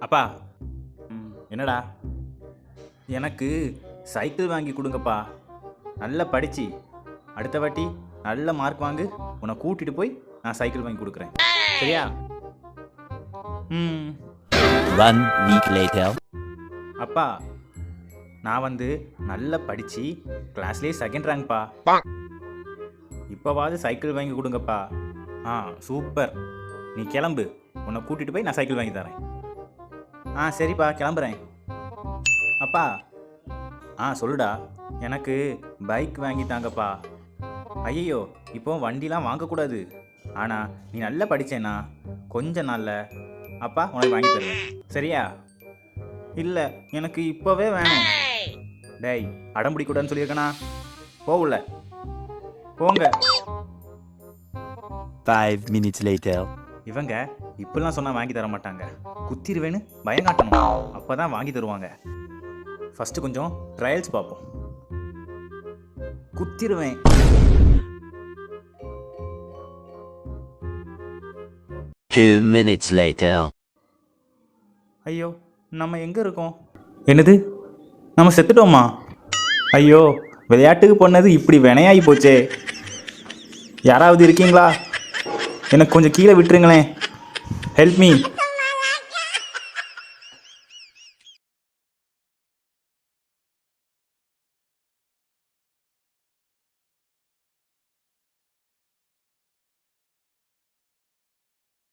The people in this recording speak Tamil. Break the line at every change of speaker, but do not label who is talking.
அப்பா. என்னடா? எனக்கு சைக்கிள் வாங்கி கொடுங்கப்பா. நல்லா படித்து அடுத்த வாட்டி நல்ல மார்க் வாங்கு, உன்னை கூட்டிகிட்டு போய் நான் சைக்கிள் வாங்கி கொடுக்குறேன். சரியா? ம்.
1 week later.
அப்பா, நான் நல்லா படித்து கிளாஸ்லேயே செகண்ட் ரேங்க்ப்பா. இப்போவாது சைக்கிள் வாங்கி கொடுங்கப்பா. சூப்பர். நீ கிளம்பு, உன்னை கூட்டிகிட்டு போய் நான் சைக்கிள் வாங்கி தரேன். சரிப்பா, கிளம்புறேன். அப்பா. சொல்லுடா. எனக்கு பைக் வாங்கி தாங்கப்பா. ஐயோ, இப்போ வண்டிலாம் வாங்கக்கூடாது. ஆனால் நீ நல்லா படித்தேன்னா கொஞ்ச நாளில் அப்பா உனக்கு வாங்கி தருவேன். சரியா? இல்லை, எனக்கு இப்போவே வேணும். டேய், அடம் பிடிக்கூடாதுன்னு சொல்லியிருக்கேனா? போகல, போங்க.
5 minutes later.
இவங்க இப்பெல்லாம் சொன்னால் வாங்கி தர மாட்டாங்க. குத்திருவேன்னு பயம் காட்டணும், அப்போ தான் வாங்கி தருவாங்க. ஃபஸ்ட்டு கொஞ்சம் ட்ரையல்ஸ் பார்ப்போம். குத்திருவேன்.
Two minutes later.
ஐயோ, நம்ம எங்கே இருக்கோம்? என்னது, நம்ம செத்துட்டோமா? ஐயோ, விளையாட்டுக்கு போனது இப்படி வினையாகி போச்சே. யாராவது இருக்கீங்களா? எனக்கு கொஞ்சம் கீழே விட்டுருங்களேன். Help me.